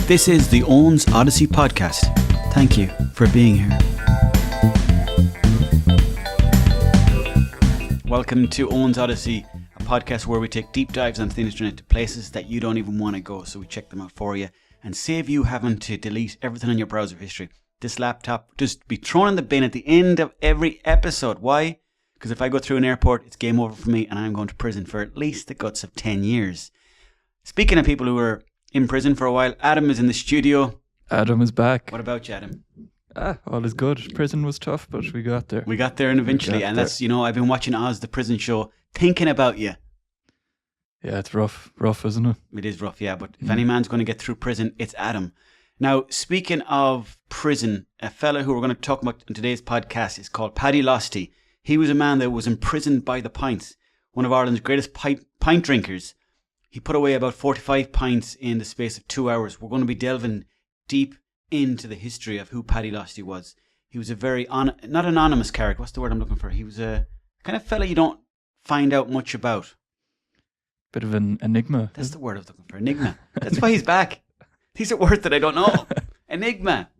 This is the Owen's Odyssey podcast. Thank you for being here. Welcome to Owen's Odyssey, a podcast where we take deep dives onto the internet to places that you don't even want to go, so we check them out for you and save you having to delete everything on your browser history. This laptop just be thrown in the bin at the end of every episode. Why? Because if I go through an airport, it's game over for me and I'm going to prison for at least the guts of 10 years. Speaking of people who are in prison for a while, Adam is in the studio. Adam is back. What about you, Adam? All is good. Prison was tough, but we got there. We got there and eventually, and that's, I've been watching Oz, the prison show, thinking about you. Yeah, it's rough, isn't it? It is rough, yeah, but if any man's going to get through prison, it's Adam. Now, speaking of prison, a fella who we're going to talk about in today's podcast is called Paddy Losty. He was a man that was imprisoned by the pints, one of Ireland's greatest pint drinkers. He put away about 45 pints in the space of 2 hours. We're going to be delving deep into the history of who Paddy Losty was. He was a very, not anonymous character. What's the word I'm looking for? He was a kind of fella you don't find out much about. Bit of an enigma. That's the word I was looking for. Enigma. That's why he's back. These are words that I don't know. Enigma.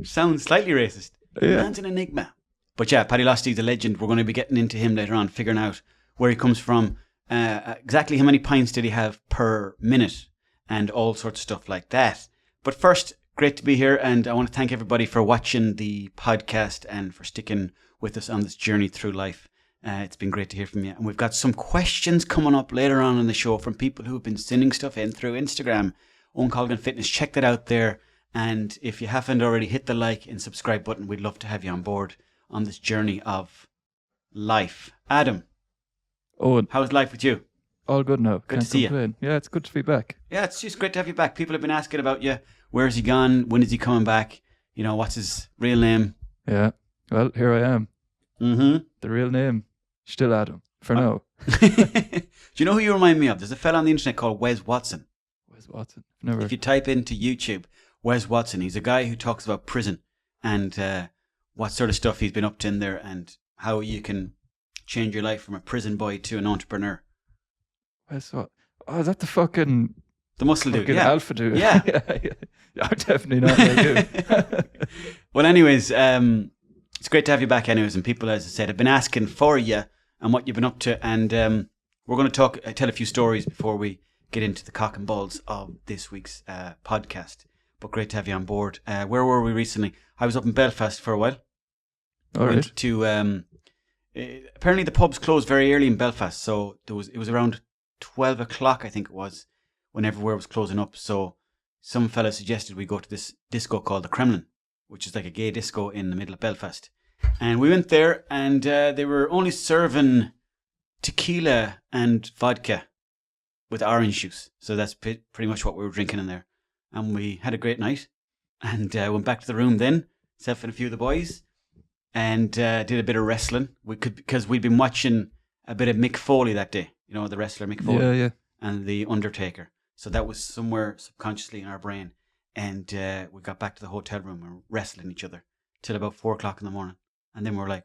Sounds slightly racist. Yeah. Man's an enigma. But yeah, Paddy Losty's a legend. We're going to be getting into him later on, figuring out where he comes from, exactly how many pints did he have per minute, and all sorts of stuff like that. But first, great to be here, and I want to thank everybody for watching the podcast and for sticking with us on this journey through life. It's been great to hear from you. And we've got some questions coming up later on in the show from people who have been sending stuff in through Instagram. Owen Colgan Fitness, check that out there. And if you haven't already, hit the like and subscribe button. We'd love to have you on board on this journey of life. Adam, Owen, how's life with you? all good now. Good to see you. Yeah, it's good to be back. Yeah, it's just great to have you back. People have been asking about you. Where's he gone? When is he coming back? What's his real name? Yeah, well, here I am. Mm-hmm. The real name, still Adam, for now. Do you know who you remind me of? There's a fella on the internet called Wes Watson. Wes Watson? Never. If you type into YouTube, Wes Watson, he's a guy who talks about prison and what sort of stuff he's been up to in there and how you can change your life from a prison boy to an entrepreneur. Wes Watson? Oh, is that the fucking... The muscle dude, yeah. Alpha dude. Yeah. I'm definitely not like you. Well, anyways, it's great to have you back anyways. And people, as I said, have been asking for you and what you've been up to. And we're going to tell a few stories before we get into the cock and balls of this week's podcast. But great to have you on board. Where were we recently? I was up in Belfast for a while. All right. Went to, apparently the pubs closed very early in Belfast. So it was around 12 o'clock, I think it was, when everywhere was closing up. So some fella suggested we go to this disco called the Kremlin, which is like a gay disco in the middle of Belfast. And we went there and they were only serving tequila and vodka with orange juice. So that's pretty much what we were drinking in there. And we had a great night and went back to the room then, myself and a few of the boys, and did a bit of wrestling. Because we'd been watching a bit of Mick Foley that day, the wrestler Mick Foley. Yeah. And the Undertaker. So that was somewhere subconsciously in our brain. And we got back to the hotel room and wrestling each other till about 4 o'clock in the morning. And then we're like,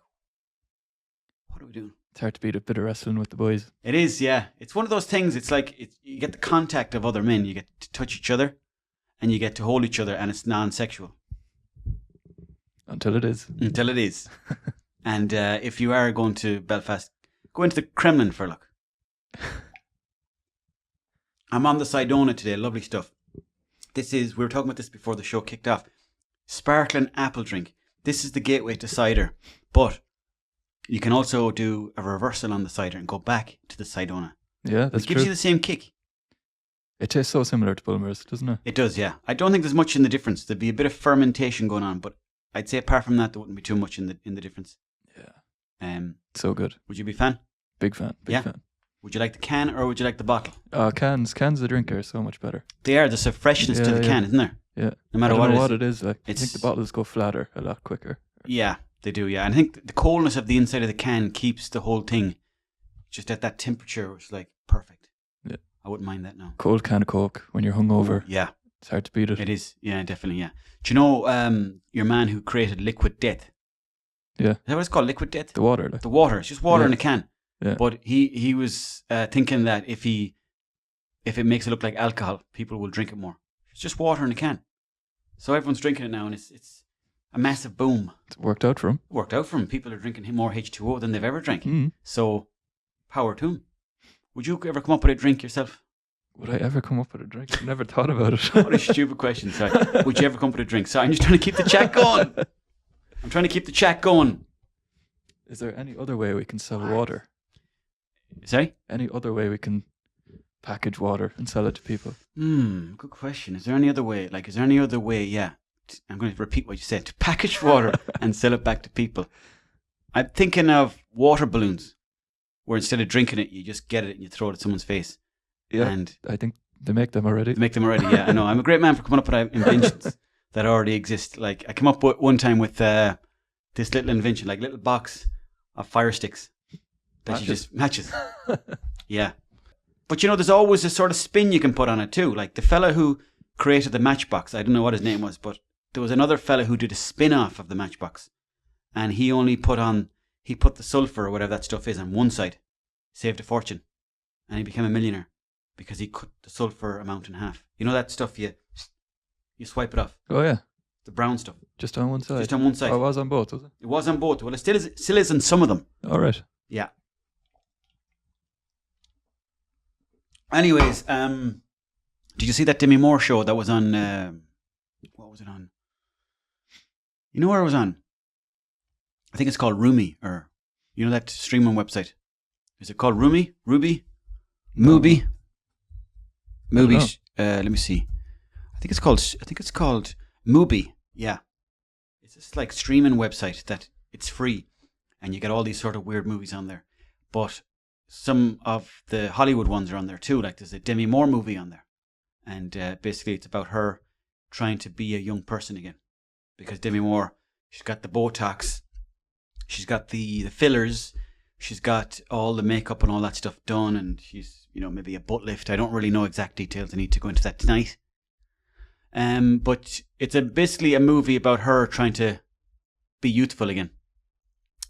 what are we doing? It's hard to beat a bit of wrestling with the boys. It is, yeah. It's one of those things. It's like you get the contact of other men. You get to touch each other and you get to hold each other, and it's non-sexual. Until it is. Until it is. And if you are going to Belfast, go into the Kremlin for a look. I'm on the Sidona today. Lovely stuff. We were talking about this before the show kicked off. Sparkling apple drink. This is the gateway to cider. But you can also do a reversal on the cider and go back to the Sidona. Yeah, that's true. It gives true. you the same kick. It tastes so similar to Bulmers, doesn't it? It does, yeah. I don't think there's much in the difference. There'd be a bit of fermentation going on, but I'd say apart from that, there wouldn't be too much in the difference. Yeah. So good. Would you be a fan? Big fan. Big fan. Would you like the can or would you like the bottle? Cans the drink are so much better. They are. There's a freshness to the can, isn't there? Yeah. No matter what it is. Like, I think the bottles go flatter a lot quicker. Yeah, they do, yeah. And I think the coldness of the inside of the can keeps the whole thing just at that temperature, which is like perfect. Yeah. I wouldn't mind that now. Cold can of Coke when you're hungover. Yeah. It's hard to beat it. It is. Yeah, definitely, yeah. Do you know your man who created Liquid Death? Yeah. Is that what it's called? Liquid Death? The water. Like. The water. It's just water in a can. Yeah. But he was thinking that if it makes it look like alcohol, people will drink it more. It's just water in a can. So everyone's drinking it now, and it's a massive boom. It worked out for him. Worked out for them. People are drinking more H2O than they've ever drank. Mm. So, power to them. Would you ever come up with a drink yourself? Would I ever come up with a drink? I never thought about it. What a stupid question. Sorry. Would you ever come up with a drink? Sorry, I'm just trying to keep the chat going. I'm trying to keep the chat going. Is there any other way we can sell water? Sorry? Any other way we can package water and sell it to people? Good question. Is there any other way? Like, is there any other way? Yeah. I'm going to repeat what you said. To package water and sell it back to people. I'm thinking of water balloons, where instead of drinking it, you just get it and you throw it at someone's face. Yeah, And I think they make them already. they make them already. Yeah, I know. I'm a great man for coming up with inventions that already exist. Like, I came up with one time with this little invention, like little box of fire sticks that you just matches. Yeah. But you know, there's always a sort of spin you can put on it too. Like the fella who created the matchbox, I don't know what his name was, but there was another fella who did a spin-off of the matchbox. And he only put the sulfur or whatever that stuff is on one side, saved a fortune. And he became a millionaire because he cut the sulfur amount in half. You know that stuff you swipe it off? Oh yeah, The brown stuff. just on one side. Just on one side. Oh, it was on both, was it? It was on both. Well, it still is on some of them. All right. Yeah. Anyways, did you see that Demi Moore show that was on, what was it on? You know where it was on? I think it's called Rumi, or, you know that streaming website? Is it called Rumi? Ruby? Mubi? Mubi. Let me see. I think it's called Mubi. Yeah. It's this like streaming website that it's free and you get all these sort of weird movies on there. But some of the Hollywood ones are on there too. Like there's a Demi Moore movie on there. And basically it's about her trying to be a young person again. Because Demi Moore, she's got the Botox, she's got the fillers, she's got all the makeup and all that stuff done, and she's, you know, maybe a butt lift. I don't really know exact details. I need to go into that tonight. But it's basically a movie about her trying to be youthful again.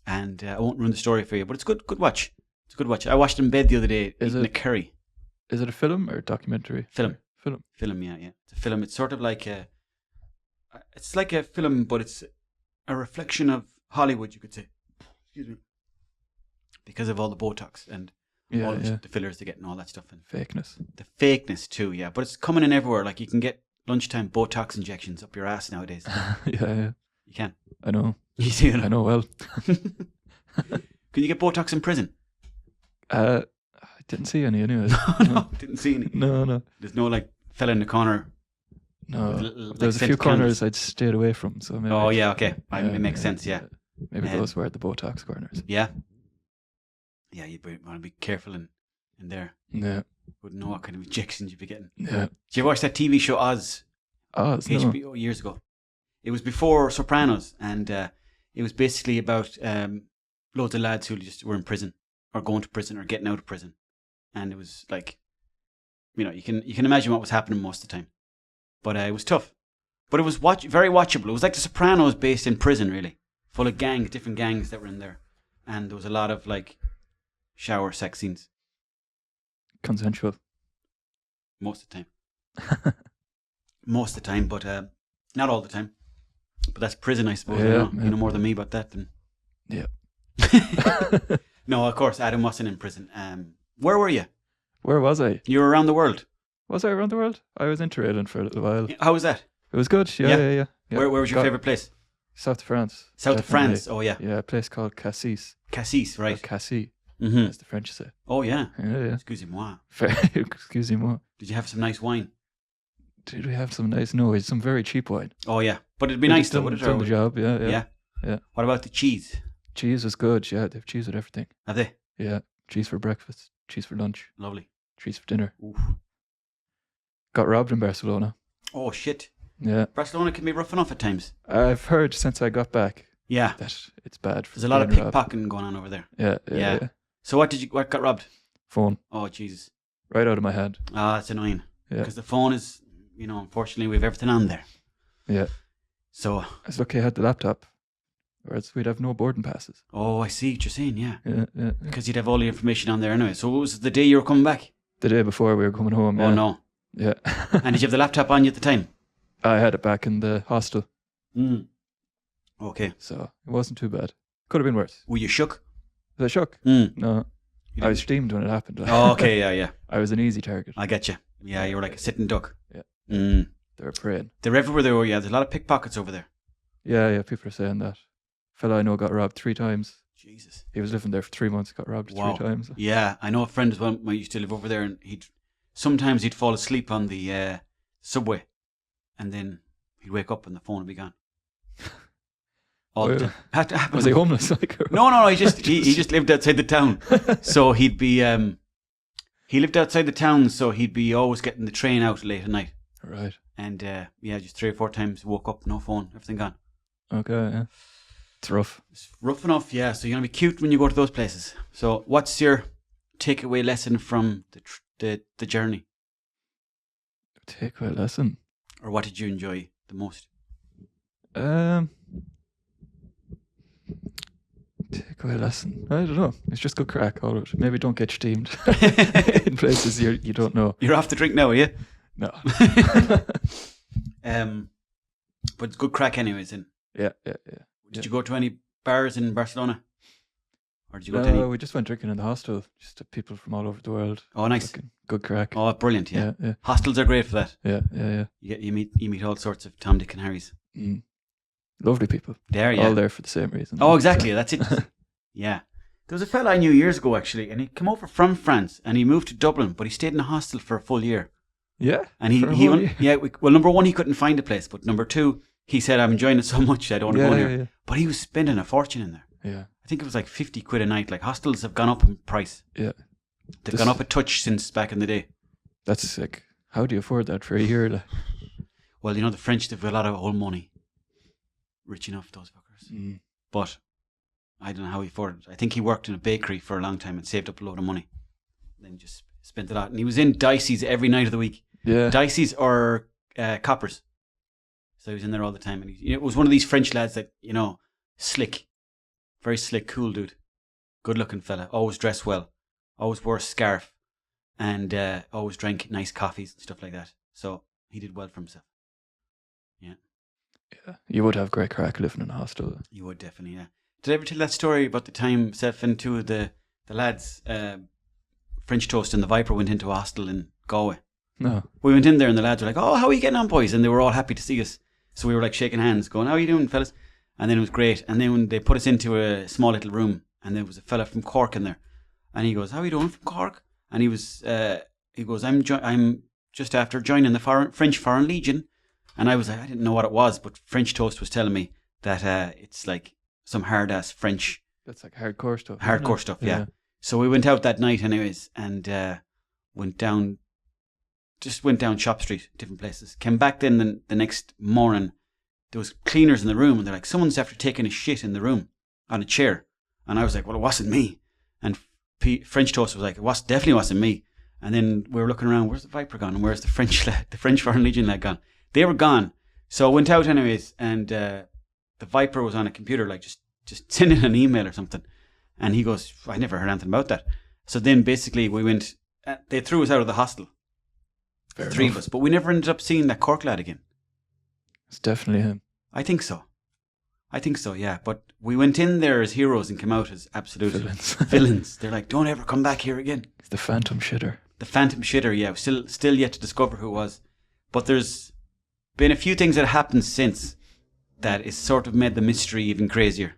And I won't ruin the story for you, but it's good watch. It's a good watch. I watched it in bed the other day eating a curry. Is it a film or a documentary? Film. Film. Yeah. It's a film. It's sort of like it's like a film, but it's a reflection of Hollywood, you could say. Excuse me. Because of all the Botox and all the fillers they get and all that stuff. And fakeness. The fakeness too, yeah. But it's coming in everywhere. Like you can get lunchtime Botox injections up your ass nowadays. Yeah. You can. I know. You see it? I know well. Can you get Botox in prison? I didn't see any anyways. No, didn't see any. No. There's no like fella in the corner. No. Little, There's a few corners I'd stayed away from. So maybe okay. It makes sense, yeah. Maybe those were the Botox corners. Yeah. Yeah, you want to be careful in there. Yeah. Wouldn't know what kind of injections you'd be getting. Yeah. Did you ever watch that TV show Oz? Oz, HBO years ago. It was before Sopranos, and it was basically about loads of lads who just were in prison, or going to prison, or getting out of prison. And it was like, you know, you can imagine what was happening most of the time. But it was tough. But it was very watchable. It was like The Sopranos based in prison, really. Full of different gangs that were in there. And there was a lot of like shower sex scenes. Consensual. Most of the time. Most of the time, but not all the time. But that's prison, I suppose. Yeah, you know more than me about that. Yeah. No, of course, Adam wasn't in prison. Where were you? Where was I? You were around the world. Was I around the world? I was in Ireland for a little while. How was that? It was good. Yeah. Where was your favourite place? South of France. South of definitely. France. Oh yeah. Yeah, a place called Cassis. Cassis, right? Cassis, Mm-hmm. as the French say. Oh yeah. Yeah. Excusez-moi. Excusez-moi. Did you have some nice wine? Did we have some nice? No, it's some very cheap wine. Oh yeah, but it'd be nice though, would it? Done the job. Yeah. What about the cheese? Cheese was good. Yeah, they have cheese with everything. Have they? Yeah, cheese for breakfast, cheese for lunch, Lovely. cheese for dinner. Oof. Got robbed in Barcelona. Oh shit. Yeah. Barcelona can be rough enough at times. I've heard since I got back. Yeah. That it's bad. There's a lot of being robbed. pickpocketing going on over there. Yeah. So what got robbed? Phone. Oh Jesus. Right out of my hand. Ah, that's annoying. Yeah. Because the phone is, you know, unfortunately we have everything on there. Yeah. So. I was lucky I had the laptop, or else we'd have no boarding passes. Oh, I see what you're saying. Yeah. Yeah. Because you'd have all the information on there anyway. So what was the day you were coming back? The day before we were coming home. Oh no. Yeah. And did you have the laptop on you at the time? I had it back in the hostel, Okay. so it wasn't too bad. Could have been worse. Were you shook? Was I shook? Mm. No. You I was didn't- steamed when it happened. Oh, okay, yeah. I was an easy target. I get you. Yeah, you were like a sitting duck. Yeah. Mm. They were praying. They're everywhere there. Yeah, there's a lot of pickpockets over there. Yeah, people are saying that. Fella I know got robbed 3 times. Jesus. He was living there for 3 months, got robbed Wow. 3 times. Yeah, I know a friend as well. I used to live over there, and sometimes he'd fall asleep on the subway, and then he'd wake up and the phone would be gone. All the Well, time. Had to happen. Was he homeless? No. He just lived outside the town, so he'd be he lived outside the town, so he'd be always getting the train out late at night, Right. and just 3 or 4 times woke up, no phone, everything gone. Okay, yeah. It's rough. It's rough enough, yeah. So you're gonna be cute when you go to those places. So what's your takeaway lesson from the journey, Takeaway lesson. or what did you enjoy the most? Takeaway lesson. I don't know. It's just good crack, all of it. Maybe don't get steamed in places you don't know. You're off the drink now, are you? No. But it's good crack anyways. And Yeah. did you go to any bars in Barcelona, or did you go to any? No, we just went drinking in the hostel. Just to people from all over the world. Oh, nice. Fucking good crack. Oh, brilliant. Yeah. Yeah. Hostels are great for that. Yeah. You meet all sorts of Tom, Dick, and Harrys. Mm. Lovely people. There, yeah. All there for the same reason. Oh, exactly. That's it. Yeah. There was a fella I knew years ago, actually, and he came over from France, and he moved to Dublin, but he stayed in a hostel for a full year. Yeah. And well, number one, he couldn't find a place, but number two, he said, I'm enjoying it so much, I don't want to go in here. Yeah. But he was spending a fortune in there. Yeah. I think it was like 50 quid a night. Like, hostels have gone up in price. Yeah. They've gone up a touch since back in the day. That's sick. How do you afford that for a year? Like? Well, the French, they've got a lot of old money. Rich enough, those fuckers. Mm. But I don't know how he afforded it. I think he worked in a bakery for a long time and saved up a load of money. Then just spent it out. And he was in Dicey's every night of the week. Yeah. Dicey's or Coppers. So he was in there all the time. And it was one of these French lads that, slick. Very slick, cool dude. Good looking fella. Always dressed well. Always wore a scarf. And always drank nice coffees and stuff like that. So he did well for himself. Yeah. You would have great crack living in a hostel. You would definitely, yeah. Did I ever tell that story about the time Seth and two of the lads, French Toast and the Viper, went into a hostel in Galway? No. We went in there and the lads were like, oh, how are you getting on, boys? And they were all happy to see us. So we were like shaking hands, going, how are you doing, fellas? And then it was great. And then when they put us into a small little room, and there was a fella from Cork in there, and he goes, how are you doing, from Cork? And he goes, I'm just after joining the French Foreign Legion. And I was like, I didn't know what it was, but French Toast was telling me that it's like some hard ass French. That's like hardcore stuff. Hardcore stuff, yeah. So we went out that night anyways, and went down Shop Street, different places. Came back then the next morning, there was cleaners in the room, and they're like, someone's after taking a shit in the room on a chair. And I was like, well, it wasn't me. And French Toast was like, definitely wasn't me. And then we were looking around, where's the Viper gone? And where's the French Foreign Legion lad gone? They were gone. So I went out anyways, and the Viper was on a computer, like just sending an email or something. And he goes, I never heard anything about that. So then basically we went, they threw us out of the hostel. Fair Three enough. of us. But we never ended up seeing that Cork lad again. It's definitely him. I think so, yeah. But we went in there as heroes and came out as absolute villains. They're like, don't ever come back here again. He's the phantom shitter. The phantom shitter, yeah. Still yet to discover who it was. But there's been a few things that happened since that has sort of made the mystery even crazier.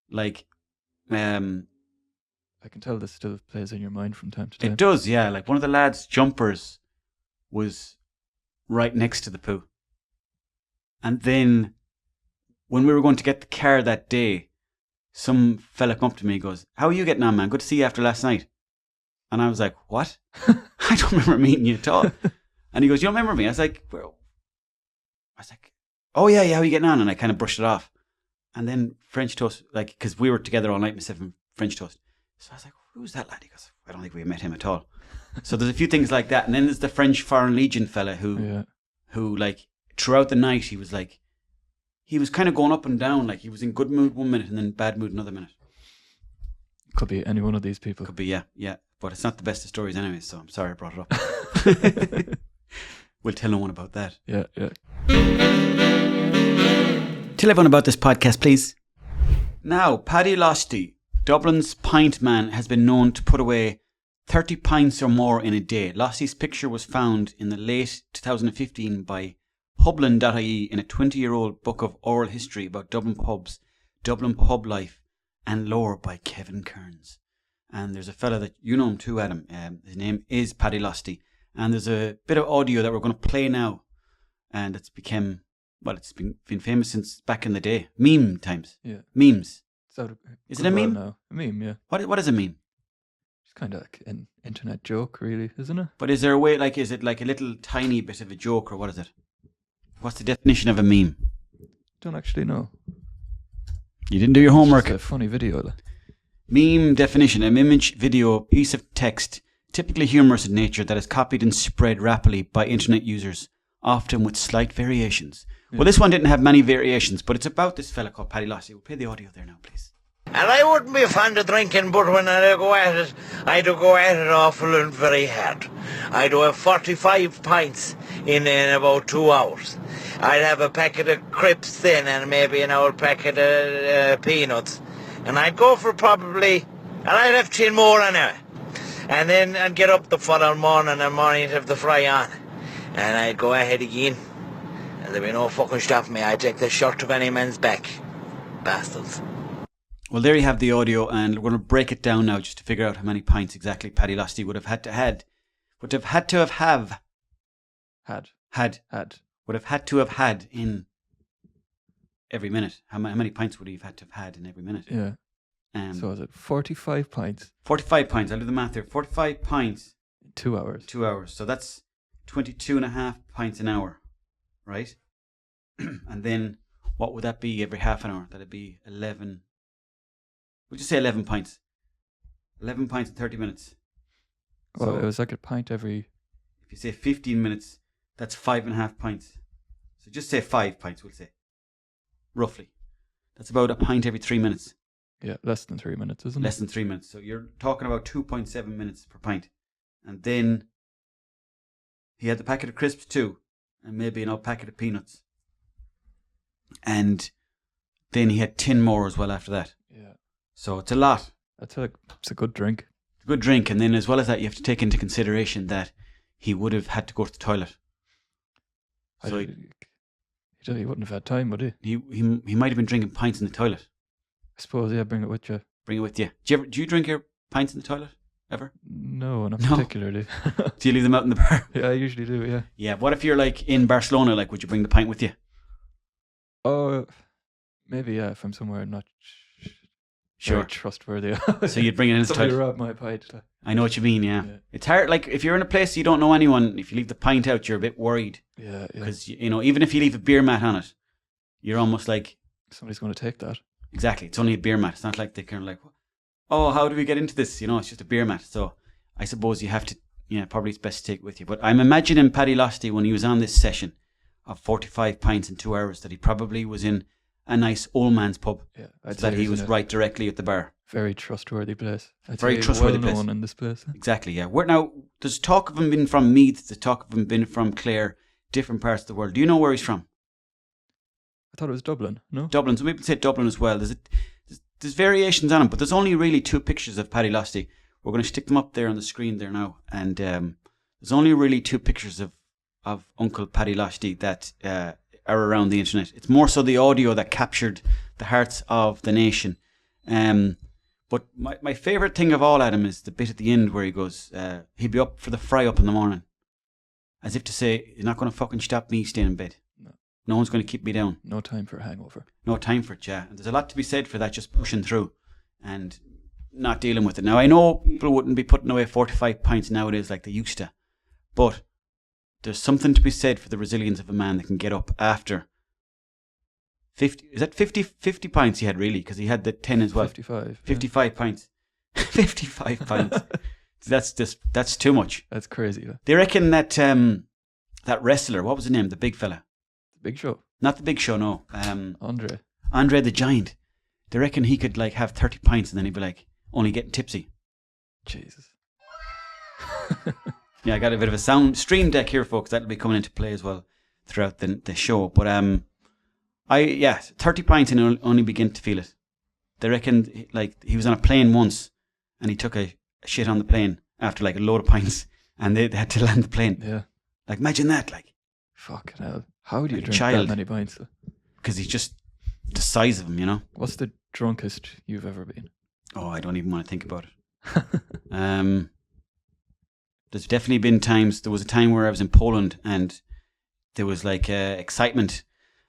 Like, I can tell this still plays in your mind from time to time. it does, yeah. Like one of the lads' jumpers was right next to the poo. And then when we were going to get the car that day, some fella come up to me and goes, how are you getting on, man? Good to see you after last night. And I was like, what? I don't remember meeting you at all. And he goes, you don't remember me? I was like, oh yeah, how are you getting on? And I kind of brushed it off. And then French Toast, like, because we were together all night, myself and French Toast. So I was like, who's that lad? He goes, I don't think we met him at all. So there's a few things like that. And then there's the French Foreign Legion fella who like, throughout the night, he was kind of going up and down. Like, he was in good mood one minute and then bad mood another minute. Could be any one of these people. Could be, yeah. But it's not the best of stories anyway, so I'm sorry I brought it up. We'll tell no one about that. Yeah, yeah. Tell everyone about this podcast, please. Now, Paddy Losty, Dublin's Pintman, has been known to put away 30 pints or more in a day. Losty's picture was found in the late 2015 by Hublin.ie in a 20-year-old book of oral history about Dublin pubs, Dublin pub life and lore by Kevin Kearns. And there's a fella that you know him too, Adam. His name is Paddy Losty. And there's a bit of audio that we're going to play now. And it's become, well, it's been famous since back in the day. Meme times. Yeah. Memes. So Is it a meme? Now. A meme, yeah. What is a meme? It's kind of like an internet joke, really, isn't it? But is there a way, like, is it like a little tiny bit of a joke, or what is it? What's the definition of a meme? Don't actually know. You didn't do your homework. It's just a funny video. Like. Meme definition: an image, video, piece of text, typically humorous in nature, that is copied and spread rapidly by internet users, often with slight variations. Yeah. Well, this one didn't have many variations, but it's about this fella called Paddy Losty. We'll play the audio there now, please. And I wouldn't be fond of drinking, but when I go at it, I do go at it awful and very hard. I do have 45 pints in about 2 hours. I'd have a packet of crisps then and maybe an old packet of peanuts. And I'd go for probably, and I'd have 10 more anyway. And then I'd get up the following morning and morning to have the fry on. And I'd go ahead again. And there'd be no fucking stopping me. I'd take the shirt of any man's back. Bastards. Well, there you have the audio, and we're going to break it down now just to figure out how many pints exactly Paddy Losty would have had to have had in every minute. How many pints would he have had to have had in every minute? Yeah. So is it 45 pints? 45 pints. I'll do the math there. 45 pints. 2 hours. 2 hours. So that's 22 and a half pints an hour, right? And then what would that be every half an hour? That'd be 11. We'll just say 11 pints. 11 pints in 30 minutes. Well, So it was like a pint every... if you say 15 minutes, that's 5.5 pints. So just say 5 pints, we'll say. Roughly. That's about a pint every 3 minutes. Yeah, less than 3 minutes, isn't Less it? than 3 minutes. So you're talking about 2.7 minutes per pint. And then he had the packet of crisps too. And maybe an old packet of peanuts. And then he had 10 more as well after that. Yeah. So it's a lot. It's a good drink. It's a good drink. And then as well as that, you have to take into consideration that he would have had to go to the toilet. So He wouldn't have had time, would he? he might have been drinking pints in the toilet. I suppose, yeah, bring it with you. Bring it with you. Do you drink your pints in the toilet ever? No, not No. particularly. Do you leave them out in the bar? Yeah, I usually do, yeah. Yeah. What if you're like in Barcelona? Like, would you bring the pint with you? Oh, maybe, yeah, if I'm somewhere not Sure. very trustworthy. So you'd bring it in the Somebody toilet. robbed my pint. I know what you mean. Yeah. Yeah. It's hard. Like if you're in a place you don't know anyone, if you leave the pint out, you're a bit worried Yeah, yeah. because you know even if you leave a beer mat on it, you're almost like Somebody's going to take that. exactly. It's only a beer mat. It's not like they kind of like, oh, how do we get into this? You know, it's just a beer mat. So I suppose you have to. Yeah, probably it's best to take it with you. But I'm imagining Paddy Losty when he was on this session of 45 pints in 2 hours that he probably was in a nice old man's pub. Yeah, So that he was in a right directly at the bar. very trustworthy place. Very trustworthy well known place. in this place. Exactly, yeah. Now, there's talk of him being from Meath, there's talk of him being from Clare, different parts of the world. Do you know where he's from? I thought it was Dublin, no? Dublin. Some people say Dublin as well. There's variations on him, but there's only really 2 pictures of Paddy Losty. We're going to stick them up there on the screen there now. And there's only really 2 pictures of Uncle Paddy Losty that are around the internet. It's more so the audio that captured the hearts of the nation. But my favourite thing of all, Adam, is the bit at the end where he goes, he'd be up for the fry up in the morning. As if to say, you're not going to fucking stop me staying in bed. No one's going to keep me down. No time for a hangover. No time for it, yeah. And there's a lot to be said for that, just pushing through and not dealing with it. Now, I know people wouldn't be putting away 45 pints nowadays like they used to, but there's something to be said for the resilience of a man that can get up after 50. Is that 50 pints he had, really? Because he had the 10 as well. 55. 55 pints. 55 pints. That's too much. That's crazy. Yeah. They reckon that that wrestler, what was his name? The big fella. Big Show. Not the Big Show, no. Andre the Giant. They reckon he could like have 30 pints and then he'd be like only getting tipsy. Jesus. Yeah, I got a bit of a sound stream deck here, folks. That'll be coming into play as well throughout the show. But 30 pints and I only begin to feel it. They reckon like he was on a plane once and he took a shit on the plane after like a load of pints and they had to land the plane. Yeah. Like imagine that, like Fucking hell. How do you Like a drink child. that many pints? because he's just the size of him, you know. What's the drunkest you've ever been? Oh, I don't even want to think about it. There's definitely been times. There was a time where I was in Poland and there was like excitement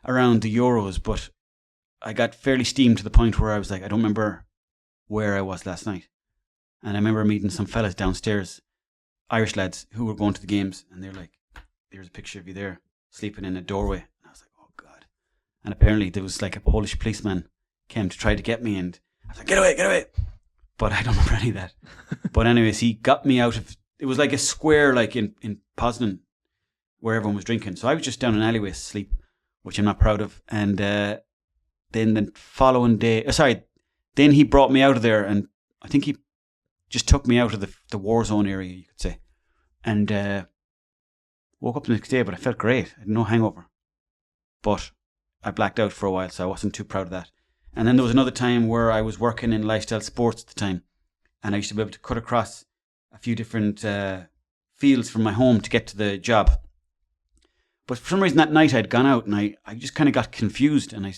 around the Euros, but I got fairly steamed to the point where I was like, I don't remember where I was last night. And I remember meeting some fellas downstairs, Irish lads who were going to the games, and they're like, "There's a picture of you there, sleeping in a doorway." And I was like, "Oh God!" And apparently there was like a Polish policeman came to try to get me, and I was like, "Get away, get away!" But I don't remember any of that. But anyways, he got me out of. It was like a square, like in Poznan, where everyone was drinking. So I was just down an alleyway asleep, which I'm not proud of. And then the following day, then he brought me out of there, and I think he just took me out of the war zone area, you could say. And woke up the next day, but I felt great. I had no hangover. But I blacked out for a while, so I wasn't too proud of that. And then there was another time where I was working in lifestyle sports at the time, and I used to be able to cut across a few different fields from my home to get to the job. But for some reason that night I'd gone out and I just kind of got confused, and I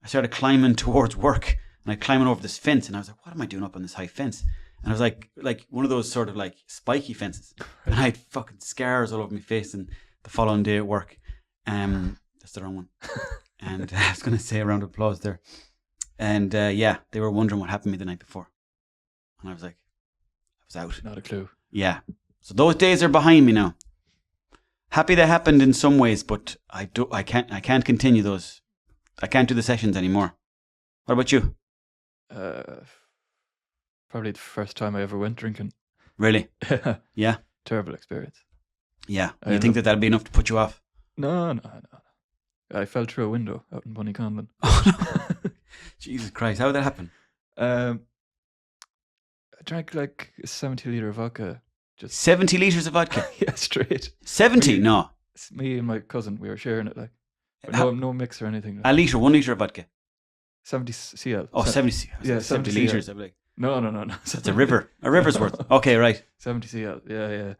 started climbing towards work, and I climbing over this fence, and I was like, what am I doing up on this high fence? And I was like one of those sort of like spiky fences, and I had fucking scars all over my face. And the following day at work, that's the wrong one. And I was going to say a round of applause there. And they were wondering what happened to me the night before, and I was like, I was out. Not a clue. Yeah. So those days are behind me now. Happy they happened in some ways, but I can't continue those. I can't do the sessions anymore. What about you? Probably the first time I ever went drinking. Really? Yeah. Terrible experience. Yeah. I You think that'd be enough to put you off? No. I fell through a window out in Bunnyconlon. Oh no. Jesus Christ. How did that happen? I drank like a 70-litre vodka. Just 70 litres of vodka? yeah, straight. 70? No. It's me and my cousin, we were sharing it, like. But How- no mix or anything. A litre, 1 litre of vodka. 70 cl. Oh, 70. Yeah, 70 70 litres. I'd be like, No. it's a river. A river's worth. Okay, right. 70 cl. Yeah.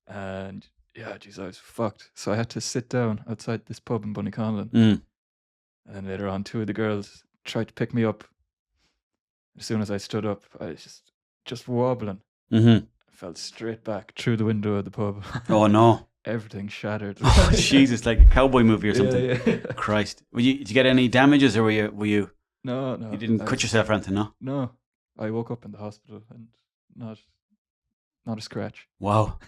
And yeah, geez, I was fucked. So I had to sit down outside this pub in Bunnyconlon. Mm. And then later on, two of the girls tried to pick me up. As soon as I stood up, I was just wobbling. Mm-hmm. I fell straight back through the window of the pub. Oh no. Everything shattered. Oh, Jesus, like a cowboy movie or something. Yeah. Christ. Did you get any damages, or were you No. you didn't cut yourself or anything, no? No. I woke up in the hospital and not a scratch. Wow.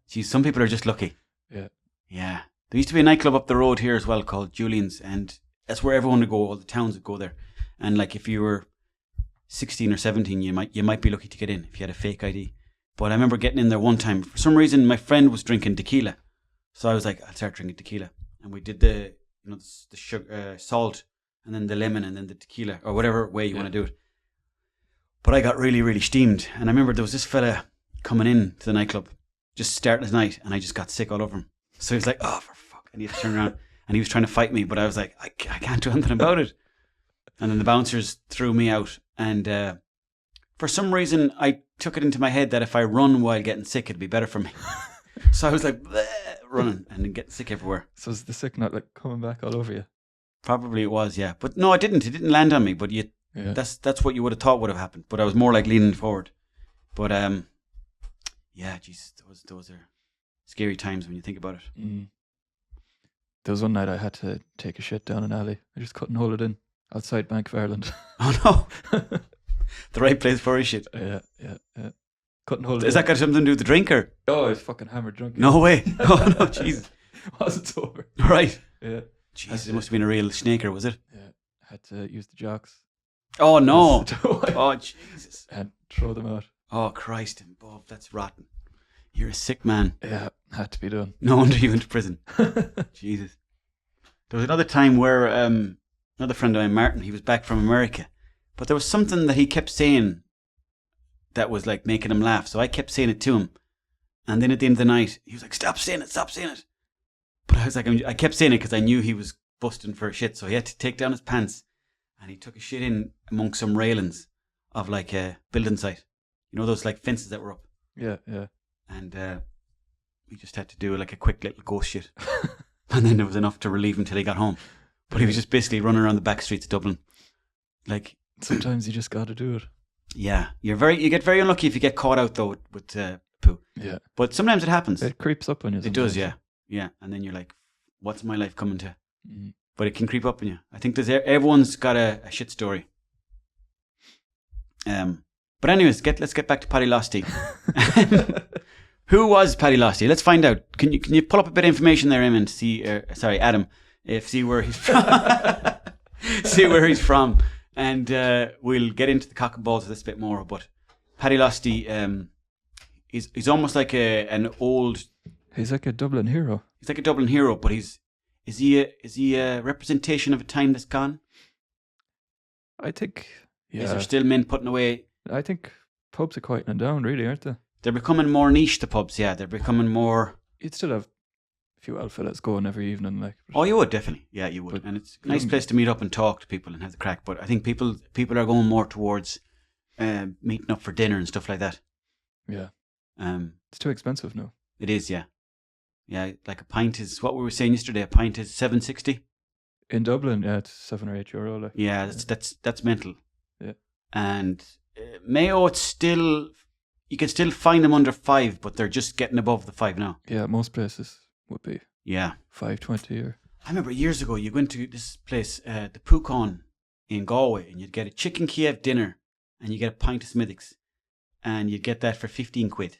Geez, some people are just lucky. Yeah. Yeah. There used to be a nightclub up the road here as well called Julian's, and that's where everyone would go, all the towns would go there. And like if you were 16 or 17, you might be lucky to get in if you had a fake ID. But I remember getting in there one time. For some reason, my friend was drinking tequila. So I was like, I'll start drinking tequila. And we did the sugar, salt, and then the lemon, and then the tequila, or whatever way you want to do it. But I got really, really steamed. And I remember there was this fella coming in to the nightclub, just starting the night, and I just got sick all over him. So he was like, oh, for fuck. And he had to turn around, and he was trying to fight me, but I was like, I can't do anything about it. And then the bouncers threw me out. And for some reason, I took it into my head that if I run while getting sick, it'd be better for me. So I was like, bleh, running and then getting sick everywhere. So is the sick not like coming back all over you? Probably it was, yeah. But no, it didn't. It didn't land on me. But that's what you would have thought would have happened. But I was more like leaning forward. But yeah, geez, those are scary times when you think about it. Mm. There was one night I had to take a shit down an alley. I just couldn't hold it in outside Bank of Ireland. Oh no. The right place for his shit. Yeah. Couldn't hold it Is in. that got something to do with the drinker? Oh, I was fucking hammered drunk. No way. Oh no, Jesus. Wasn't sober. Right. Yeah. Jesus, it must have been a real snaker, was it? Yeah. Had to use the jocks. Oh no. and Oh Jesus. throw them out. Oh Christ, Bob, that's rotten. You're a sick man. Yeah, had to be done. No wonder you went to prison. Jesus. There was another time where another friend of mine, Martin, he was back from America, but there was something that he kept saying that was like making him laugh. So I kept saying it to him, And then at the end of the night, he was like, stop saying it. But I was like, I kept saying it because I knew he was busting for a shit. So he had to take down his pants and he took a shit in amongst some railings of like a building site. You know, those like fences that were up. Yeah. And we just had to do like a quick little ghost shit. And then there was enough to relieve him till he got home. But he was just basically running around the back streets of Dublin. Like, sometimes you just got to do it. Yeah. You get very unlucky if you get caught out though with poo. Yeah. But sometimes it happens. It creeps up on you. It does, yeah. Yeah. And then you're like, what's my life coming to? Mm. But it can creep up on you. I think everyone's got a shit story. But anyways, let's get back to Paddy Losty. Who was Paddy Losty? Let's find out. Can you pull up a bit of information there, Eamon, to see? Adam, see where he's from. See where he's from, and we'll get into the cock and balls of this a bit more. But Paddy Losty, he's almost like an old. He's like a Dublin hero. He's like a Dublin hero, but is he a representation of a time that's gone? I think. Yeah. Is there still men putting away? I think pubs are quieting down, really, aren't they? They're becoming more niche, the pubs, yeah. They're becoming more... You'd still have a few old fellas going every evening. Like. Oh, you would, definitely. Yeah, you would. And it's a nice place to meet up and talk to people and have the crack. But I think people are going more towards meeting up for dinner and stuff like that. Yeah. It's too expensive now. It is, yeah. Yeah, like a pint is... What we were saying yesterday, a pint is $7.60. In Dublin, yeah, it's €7 or €8. Like. Yeah, that's mental. Yeah. And Mayo, it's still... You can still find them under $5, but they're just getting above the $5 now. Yeah, most places would be. Yeah. $5.20 or... I remember years ago, you went to this place, the Pucon in Galway, and you'd get a chicken Kiev dinner, and you get a pint of Smithwick's, and you'd get that for 15 quid.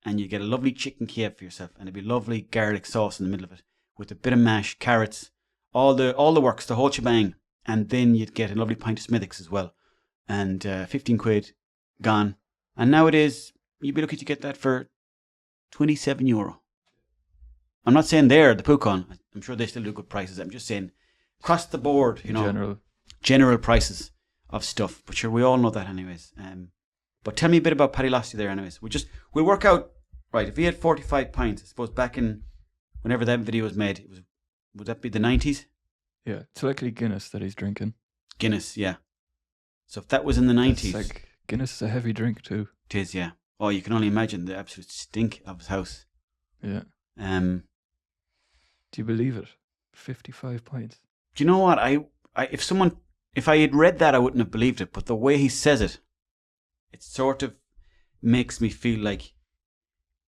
And you'd get a lovely chicken Kiev for yourself, and it'd be lovely garlic sauce in the middle of it, with a bit of mash, carrots, all the works, the whole shebang. And then you'd get a lovely pint of Smithwick's as well. And 15 quid, gone. And nowadays, you'd be lucky to get that for €27. I'm not saying they're the Pucon. I'm sure they still do good prices. I'm just saying across the board, you know, general prices of stuff. But sure, we all know that anyways. But tell me a bit about Paddy Losty there anyways. We'll work out, right, if he had 45 pints, I suppose back in, whenever that video was made, would that be the 90s? Yeah, it's likely Guinness that he's drinking. Guinness, yeah. So if that was in the 90s... Like, Guinness is a heavy drink too. It is, yeah. Oh, you can only imagine the absolute stink of his house. Yeah. Do you believe it? 55 pints. Do you know what? If I had read that, I wouldn't have believed it. But the way he says it sort of makes me feel like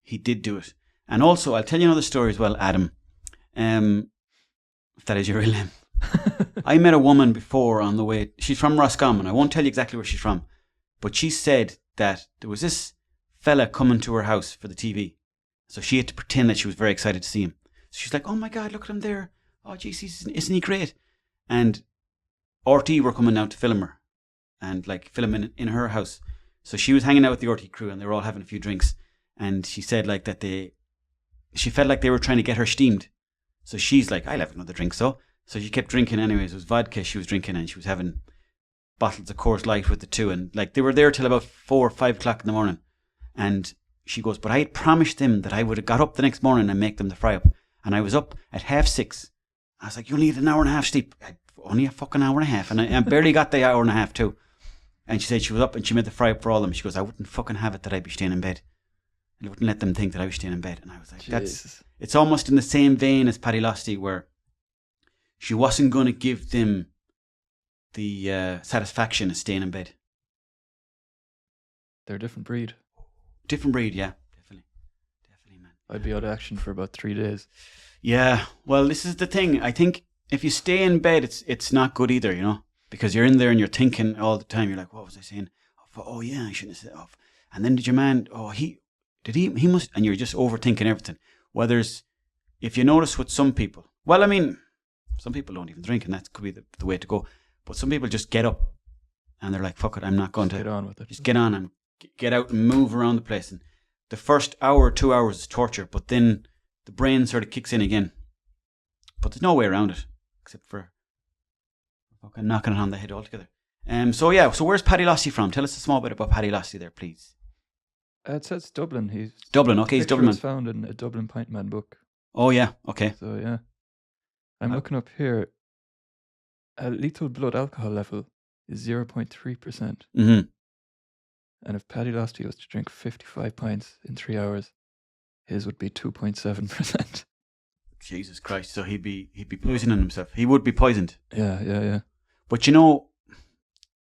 he did do it. And also, I'll tell you another story as well, Adam. If that is your real name. I met a woman before on the way. She's from Roscommon. I won't tell you exactly where she's from. But she said that there was this fella coming to her house for the TV. So she had to pretend that she was very excited to see him. So she's like, oh my God, look at him there. Oh, jeez, isn't he great? And RT were coming out to film her and like film in her house. So she was hanging out with the RT crew and they were all having a few drinks. And she said like that she felt like they were trying to get her steamed. So she's like, I'll have another drink. So she kept drinking anyways. It was vodka she was drinking and she was having bottles of Coors Light with the two. And like they were there till about 4 or 5 o'clock in the morning. And she goes, but I had promised them that I would have got up the next morning and make them the fry up. And I was up at 6:30. I was like, you only need an hour and a half sleep. Only a fucking hour and a half. And I barely got the hour and a half too. And she said she was up and she made the fry up for all of them. She goes, I wouldn't fucking have it that I'd be staying in bed. I wouldn't let them think that I was staying in bed. And I was like, it's almost in the same vein as Paddy Losty, where she wasn't going to give them the satisfaction of staying in bed. They're a different breed. Different breed, yeah. Definitely, man. I'd be out of action for about 3 days. Yeah, well, this is the thing. I think if you stay in bed, it's not good either, you know, because you're in there and you're thinking all the time. You're like, what was I saying? Oh yeah, I shouldn't have said that. And then did your man? Oh, he must. And you're just overthinking everything. If you notice with some people, well, I mean, some people don't even drink, and that could be the way to go. But some people just get up and they're like, fuck it, I'm not going to get on with it. Just get on and get out and move around the place. And the first hour or 2 hours is torture, but then the brain sort of kicks in again. But there's no way around it, except for fucking knocking it on the head altogether. So where's Paddy Losty from? Tell us a small bit about Paddy Losty there, please. It says Dublin. He's Dublin, okay, he's picture Dublin was man. found in a Dublin Pintmen book. Oh, yeah, okay. So yeah, I'm Wow. looking up here. A lethal blood alcohol level is 0.3%, Mm-hmm. and if Paddy Losty was to drink 55 pints in 3 hours, his would be 2.7%. Jesus Christ, so he'd be poisoning himself. He would be poisoned. Yeah. But you know,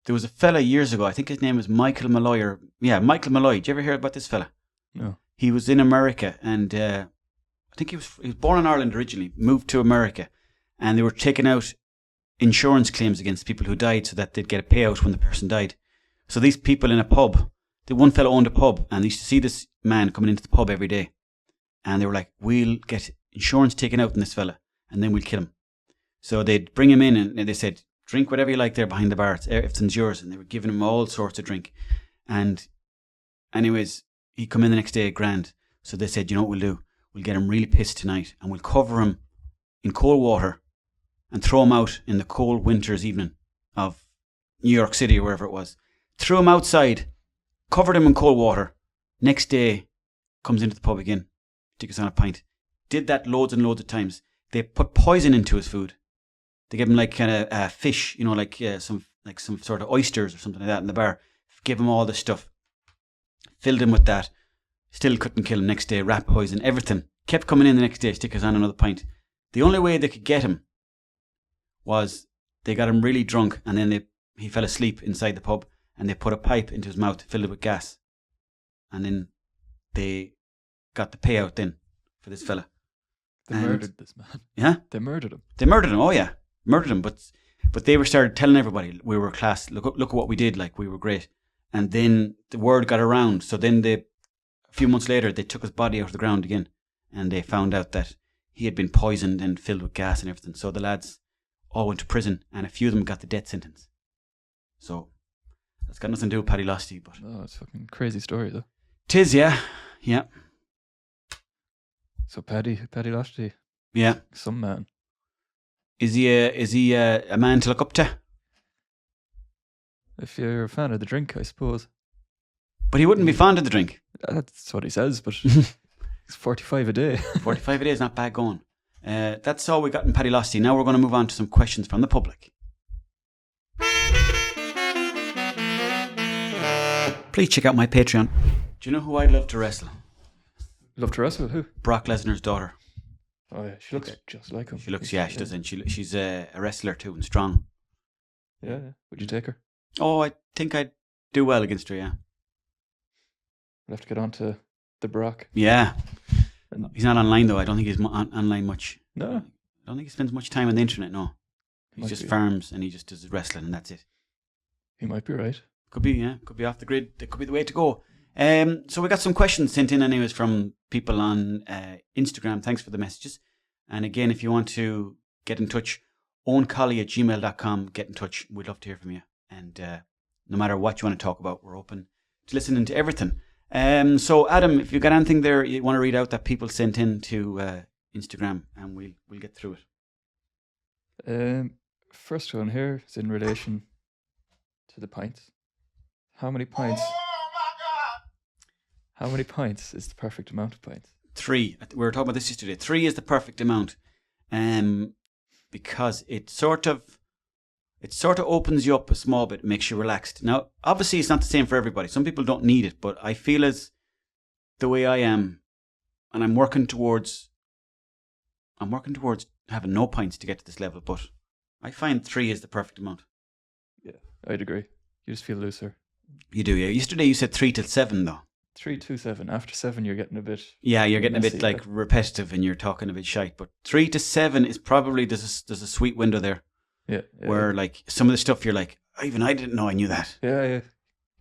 there was a fella years ago, I think his name was Michael Malloy, Michael Malloy. Did you ever hear about this fella? No. He was in America, and I think he was born in Ireland originally, moved to America, and they were taking out insurance claims against people who died so that they'd get a payout when the person died. So these people in a pub, the one fellow owned a pub, and they used to see this man coming into the pub every day, and they were like, we'll get insurance taken out on this fella, and then we'll kill him. So they'd bring him in, and they said, drink whatever you like there behind the bar, everything's yours, and they were giving him all sorts of drink. And anyways, he'd come in the next day grand. So they said, you know what we'll do? We'll get him really pissed tonight, and we'll cover him in cold water and throw him out in the cold winter's evening of New York City or wherever it was. Threw him outside, covered him in cold water. Next day, comes into the pub again, took us on a pint. Did that loads and loads of times. They put poison into his food. They gave him like kind of fish, you know, some sort of oysters or something like that in the bar. Gave him all this stuff. Filled him with that. Still couldn't kill him next day. Rat poison, everything. Kept coming in the next day, stick us on another pint. The only way they could get him was they got him really drunk, and then he fell asleep inside the pub, and they put a pipe into his mouth, filled it with gas. And then they got the payout then for this fella. They murdered this man. Yeah? They murdered him. They murdered him, oh yeah. Murdered him, but they started telling everybody we were class. Look at what we did, like we were great. And then the word got around. So then a few months later, they took his body out of the ground again, and they found out that he had been poisoned and filled with gas and everything. So the lads all went to prison, and a few of them got the death sentence. So that's got nothing to do with Paddy Losty, but Oh, it's a fucking crazy story though. 'tis, yeah. So Paddy Losty, Yeah. some man. Is he a man to look up to? If you're a fan of the drink, I suppose. But he wouldn't be fond of the drink. That's what he says, but it's 45 a day. 45 a day is not bad going. That's all we got in Paddy Losty. Now we're going to move on to some questions from the public. Please check out my Patreon. Do you know who I'd love to wrestle? Love to wrestle? Who? Brock Lesnar's daughter. Oh yeah, she looks just like him. She looks, yeah, she does. And she's a wrestler too, and strong. Yeah. Would you take her? Oh, I think I'd do well against her, yeah. We'll have to get on to the Brock. Yeah. And- He's not online though. I don't think he's online much. No. I don't think he spends much time on the internet, no. He Might just be. farms and he just does wrestling and that's it. He might be right. Could be, yeah. Could be off the grid. That could be the way to go. So we got some questions sent in anyways from people on Instagram. Thanks for the messages. And again, if you want to get in touch, owencollie@gmail.com. Get in touch. We'd love to hear from you. And no matter what you want to talk about, we're open to listening to everything. So Adam, if you've got anything there you want to read out that people sent in to Instagram, and we'll get through it. First one here is in relation to the pints. How many pints? How many pints is the perfect amount of pints? 3. We were talking about this yesterday. 3 is the perfect amount, because it sort of opens you up a small bit, makes you relaxed. Now, obviously, it's not the same for everybody. Some people don't need it, but I feel as the way I am, and I'm working towards having no pints to get to this level. But I find 3 is the perfect amount. Yeah, I'd agree. You just feel looser. You do, yeah. Yesterday you said 3 till 7, though. 3 to 7. After 7, you're getting a bit. Yeah, you're getting a bit messy, like repetitive, and you're talking a bit shite. But 3 to 7 is probably there's a sweet window there. Yeah. Where like some of the stuff you're like, even I didn't know I knew that. Yeah. You're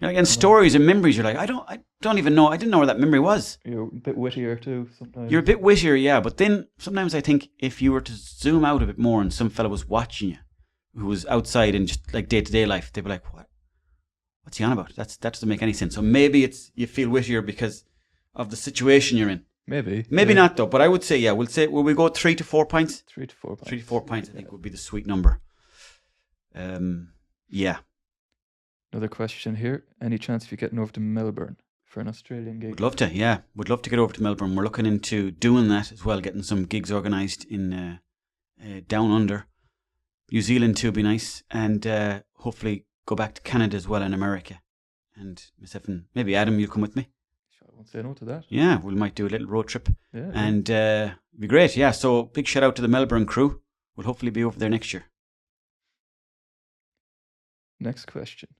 like, and stories and memories, you're like, I don't even know. I didn't know where that mememory was. You're a bit wittier too sometimes. You're a bit wittier, yeah. But then sometimes I think if you were to zoom out a bit more and some fella was watching you, who was outside in just like day to day life, they'd be like, what's he on about? That doesn't make any sense. So maybe you feel wittier because of the situation you're in. Maybe Not though. But I would say, yeah, will we go 3 to 4 pints? 3 to 4 pints. 3 to 4 pints, I think would be the sweet number. Yeah. Another question here. Any chance of you getting over to Melbourne for an Australian gig. Would love to, yeah. Would love to get over to Melbourne. We're looking into doing that as well, getting some gigs organised in down under. New Zealand too would be nice, and hopefully go back to Canada as well and America. And myself and maybe Adam, you'll come with me. Sure, I won't say no to that. Yeah, we might do a little road trip. Yeah, And it'd be great, yeah. So big shout out to the Melbourne crew. We'll hopefully be over there next year. Next question.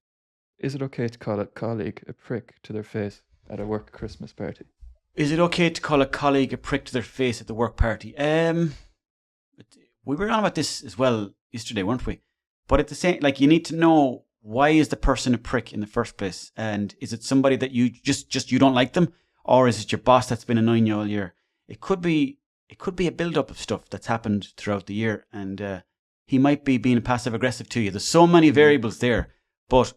Is it okay to call a colleague a prick to their face at a work Christmas party? Is it okay to call a colleague a prick to their face at the work party? We were on about this as well yesterday, weren't we? But at the same, like, you need to know, why is the person a prick in the first place? And is it somebody that you just you don't like them, or is it your boss that's been annoying you all year? It could be a build-up of stuff that's happened throughout the year, and he might be being passive-aggressive to you. There's so many variables there, but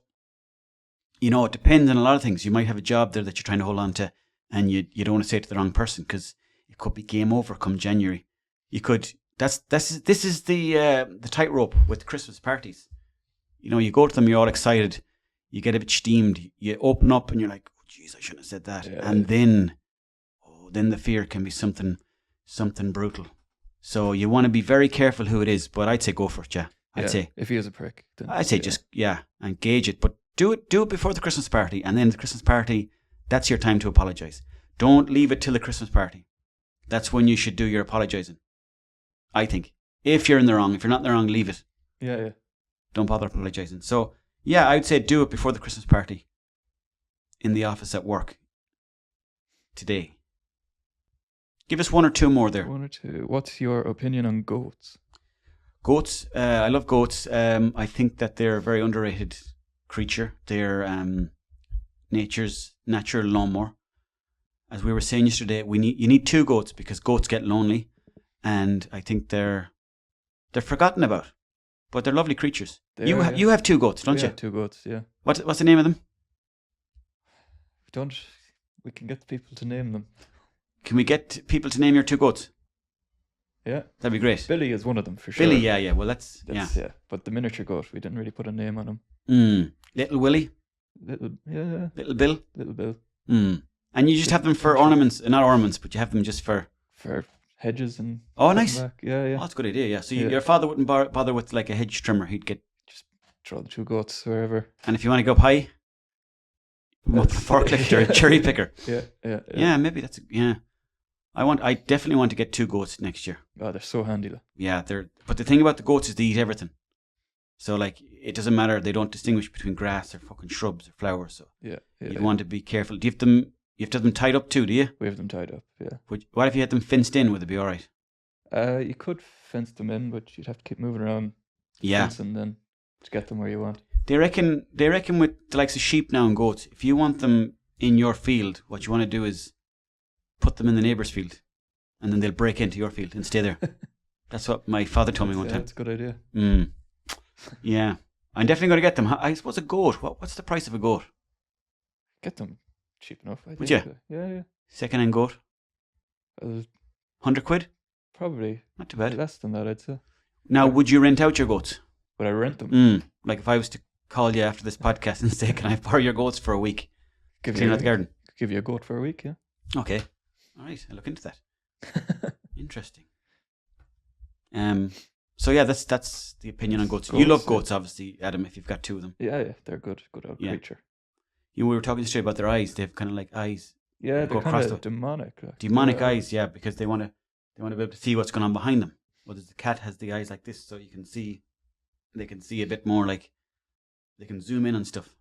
it depends on a lot of things. You might have a job there that you're trying to hold on to, and you don't want to say it to the wrong person because it could be game over come January. You could. This is the tightrope with Christmas parties. You go to them, you're all excited, you get a bit steamed, you open up, and you're like, "Oh, jeez, I shouldn't have said that." Yeah. And then the fear can be something brutal. So you want to be very careful who it is. But I'd say go for it. Yeah, I'd say if he is a prick, then I'd say just engage it, but do it before the Christmas party, and then the Christmas party, that's your time to apologise. Don't leave it till the Christmas party. That's when you should do your apologising, I think. If you're in the wrong, if you're not in the wrong, leave it. Yeah. Don't bother apologising. So yeah, I would say do it before the Christmas party. In the office at work. Today. Give us one or two more there. One or two. What's your opinion on goats? Goats. I love goats. I think that they're a very underrated creature. They're nature's natural lawnmower. As we were saying yesterday, you need two goats because goats get lonely, and I think they're forgotten about, but they're lovely creatures. You have two goats, don't you? Yeah, two goats. Yeah. What's the name of them? We can get people to name them. Can we get people to name your two goats? Yeah. That'd be great. Billy is one of them for sure. Billy, yeah. Well, that's yeah. But the miniature goat, we didn't really put a name on him. Little Willie. Little Bill. Little Bill. And you just have them for ornaments, not ornaments, but you have them just for hedges and. Oh, nice. Back. Yeah. Oh, that's a good idea. Yeah. So your father wouldn't bother with like a hedge trimmer. He'd just throw the two goats wherever. And if you want to go up high, a forklift or a cherry picker. Yeah. Maybe that's I definitely want to get two goats next year. Oh, they're so handy. Yeah, but the thing about the goats is they eat everything. So like it doesn't matter. They don't distinguish between grass or fucking shrubs or flowers. So you want to be careful. Do you have them tied up too? Do you? We have them tied up. Yeah. What if you had them fenced in? Would it be all right? You could fence them in, but you'd have to keep moving around. Yeah. And then to get them where you want. They reckon with the likes of sheep now and goats, if you want them in your field, what you want to do is put them in the neighbour's field, and then they'll break into your field and stay there. That's what my father told me one time. That's a good idea. Yeah, I'm definitely going to get them. I suppose a goat. What's the price of a goat? Get them cheap enough. I think. Would you? Yeah. Second-hand goat. 100 quid. Probably. Not too bad. Less than that, I'd say. Now, would you rent out your goats? Would I rent them? Like if I was to call you after this podcast and say, "Can I borrow your goats for a week? Clean out the garden." Give you a goat for a week, yeah. Okay. All right, I'll look into that. Interesting. So yeah, that's the opinion on goats. You love goats, obviously, Adam. If you've got two of them. Yeah, they're good old creature. We were talking straight about their eyes. They have kind of like eyes. Yeah, they're kind of demonic. Demonic eyes, yeah, because they want to be able to see what's going on behind them. Whereas the cat has the eyes like this, so you can see. They can see a bit more, like they can zoom in on stuff.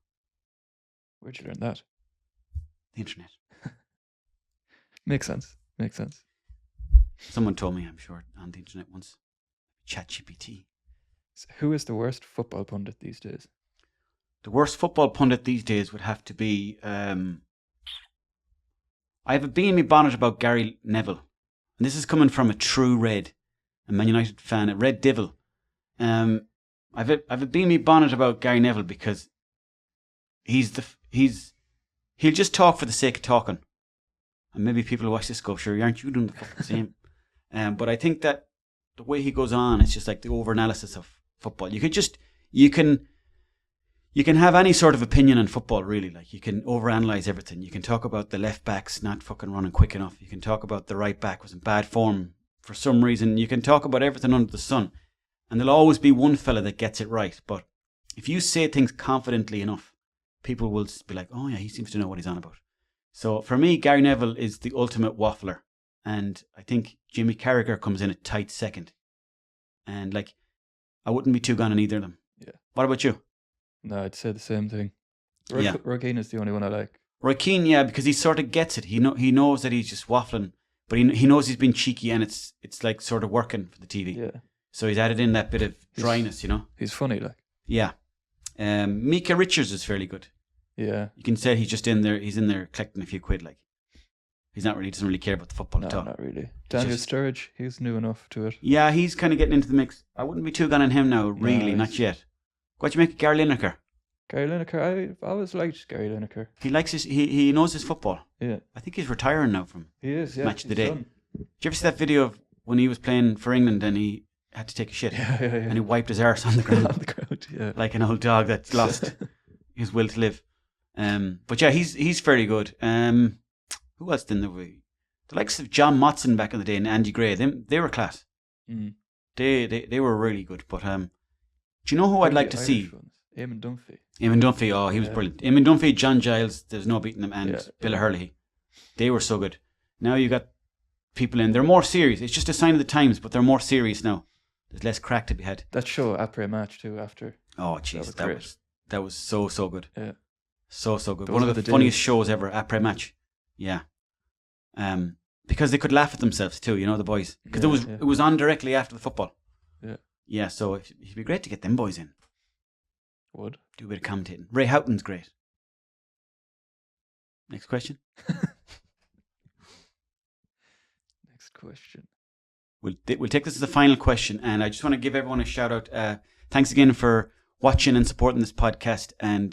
Where'd you learn that? The internet. Makes sense. Someone told me, I'm sure, on the internet once. ChatGPT. So who is the worst football pundit these days? The worst football pundit these days would have to be... I have a bee in my bonnet about Gary Neville. And this is coming from a true Red, a Man United fan, a Red Devil. I've a bee in my bonnet about Gary Neville because he'll just talk for the sake of talking. And maybe people who watch this go, sure, aren't you doing the fucking same? But I think that the way he goes on, it's just like the over-analysis of football. You can You can have any sort of opinion on football, really. Like, you can overanalyze everything. You can talk about the left backs not fucking running quick enough. You can talk about the right back was in bad form for some reason. You can talk about everything under the sun. And there'll always be one fella that gets it right. But if you say things confidently enough, people will be like, oh yeah, he seems to know what he's on about. So for me, Gary Neville is the ultimate waffler. And I think Jimmy Carragher comes in a tight second. And like, I wouldn't be too gone on either of them. Yeah. What about you? No, I'd say the same thing. Yeah. Roy Keane is the only one I like. Roy Keane, yeah, because he sort of gets it. He knows that he's just waffling, but he knows he's been cheeky, and it's like sort of working for the TV. Yeah. So he's added in that bit of dryness, you know. He's funny, like. Yeah. Mika Richards is fairly good. Yeah. You can say he's just in there. He's in there collecting a few quid, like. He's not really doesn't really care about the football at all. Not really. Daniel Sturridge, he's new enough to it. Yeah, he's kind of getting into the mix. I wouldn't be too gone on him now, really, not yet. What do you make of Gary Lineker? Gary Lineker, I always liked Gary Lineker. He likes he knows his football. Yeah. I think he's retiring now from Match of the Day. Done. Did you ever see that video of when he was playing for England and he had to take a shit? Yeah. And he wiped his arse on the ground. On the ground, yeah. Like an old dog that's lost his will to live. But yeah, he's fairly good. Who else didn't we? The likes of John Motson back in the day and Andy Gray, they were class. Mm. They were really good. But do you know who I'd like to see? Eamon Dunphy. Eamon Dunphy, oh, he was brilliant. Eamon Dunphy, John Giles, there's no beating him, and Bill Hurley. They were so good. Now you got people in, they're more serious. It's just a sign of the times, but they're more serious now. There's less crack to be had. That show, Après Match, too, after. Oh, jeez, that was so good. Yeah. So good. One of the funniest shows ever, Après Match. Yeah. Because they could laugh at themselves too, you know, the boys. Because it was on directly after the football. Yeah. Yeah, so it'd be great to get them boys in. Would. Do a bit of commentating. Ray Houghton's great. Next question. Next question. We'll take this as the final question, and I just want to give everyone a shout out. Thanks again for watching and supporting this podcast, and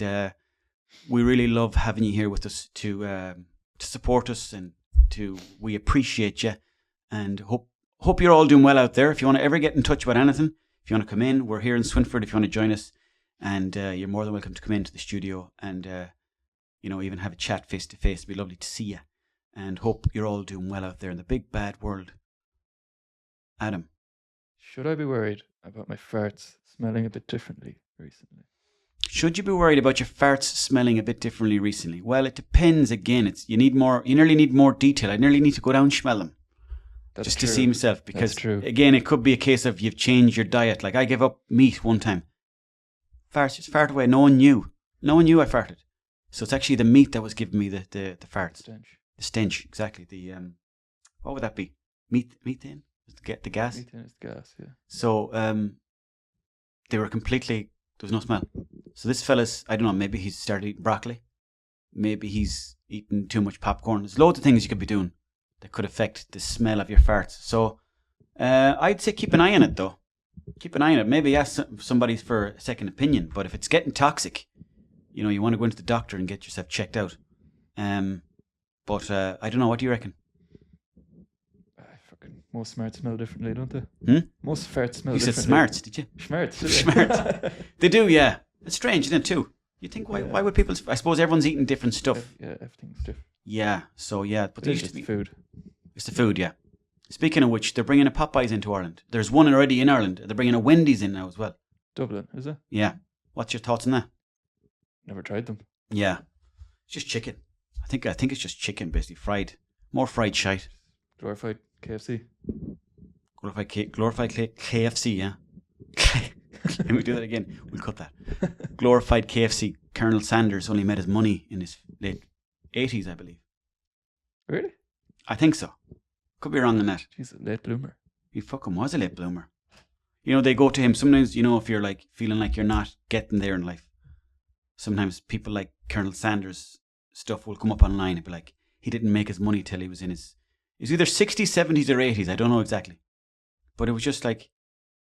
we really love having you here with us to support us, and we appreciate you, and hope you're all doing well out there. If you want to ever get in touch about anything, if you want to come in, we're here in Swinford. If you want to join us, and you're more than welcome to come into the studio and even have a chat face to face. It'd be lovely to see you, and hope you're all doing well out there in the big bad world. Adam, should I be worried about my farts smelling a bit differently recently? Should you be worried about your farts smelling a bit differently recently? Well, it depends. Again, you nearly need more detail. I nearly need to go down and smell them. That's just true. To see myself, because That's true. Again, it could be a case of you've changed your diet. Like I gave up meat one time. Farts just fart away. No one knew I farted. So it's actually the meat that was giving me the farts. Stench. The stench, exactly. The what would that be? Methane? The gas? Methane is the gas, yeah. So they were completely, there was no smell. So this fella's, I don't know, maybe he's started eating broccoli. Maybe he's eating too much popcorn. There's loads of things you could be doing that could affect the smell of your farts. So I'd say keep an eye on it though. Keep an eye on it. Maybe ask somebody for a second opinion. But if it's getting toxic, you want to go into the doctor and get yourself checked out. But I don't know. What do you reckon? Most smarts smell differently, don't they? Most farts smell differently. You said smarts, did you? Schmerts. Schmerts. They do, yeah. It's strange, isn't it, too? You think, why would people... I suppose everyone's eating different stuff. Yeah, everything's different. Yeah, so yeah. But It's the food. It's the food, yeah. Speaking of which, they're bringing a Popeyes into Ireland. There's one already in Ireland. They're bringing a Wendy's in now as well. Dublin, is it? Yeah. What's your thoughts on that? Never tried them. Yeah. It's just chicken. I think it's just chicken, basically. Fried. More fried shite. Glorified KFC. Glorified KFC, yeah. Let me do that again. We'll cut that. Glorified KFC. Colonel Sanders only made his money in his late 80s, I believe. Really? I think so. Could be wrong on that. He's a late bloomer. He fucking was a late bloomer. They go to him. Sometimes, if you're like feeling like you're not getting there in life, sometimes people like Colonel Sanders stuff will come up online and be like, he didn't make his money till he was in his either 60s, 70s or 80s. I don't know exactly. But it was just like,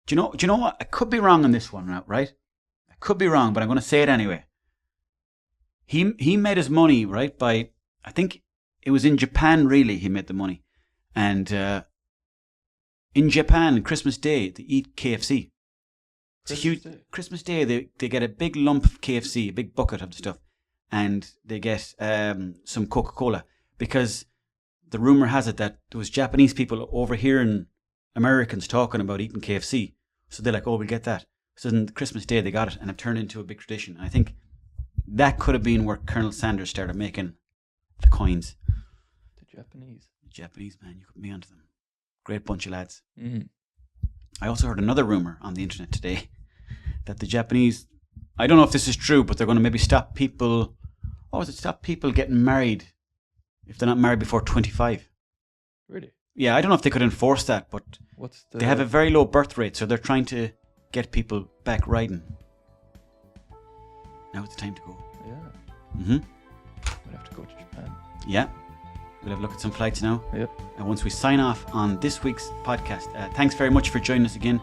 do you know what? I could be wrong on this one, right? I could be wrong, but I'm going to say it anyway. He made his money, right, by, I think it was in Japan, really, he made the money. And in Japan, Christmas Day, they eat KFC. It's a huge Christmas Day. They get a big lump of KFC, a big bucket of the stuff, and they get some Coca-Cola, because the rumor has it that there was Japanese people overhearing Americans talking about eating KFC, so they're like, "Oh, we'll get that." So then Christmas Day they got it, and it turned into a big tradition. And I think that could have been where Colonel Sanders started making the coins. The Japanese, man, you put me onto them. Great bunch of lads. Mm. I also heard another rumor on the internet today that the Japanese, I don't know if this is true, but they're going to maybe stop people. Oh, is it stop people getting married if they're not married before 25? Really? Yeah, I don't know if they could enforce that, but they have a very low birth rate, so they're trying to get people back riding. Now it's the time to go. Yeah. Mm-hmm. We'll have to go to Japan. Yeah. We'll have a look at some flights now. Yep. And once we sign off on this week's podcast, thanks very much for joining us again.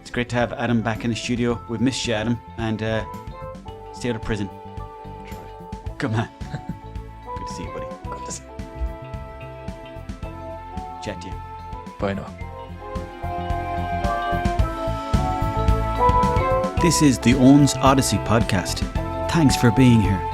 It's great to have Adam back in the studio. We've missed you, Adam, and stay out of prison. Try. Come on. Good to see you, buddy. Good to see you. Chat to you. Bye now. This is the Owens Odyssey podcast. Thanks for being here.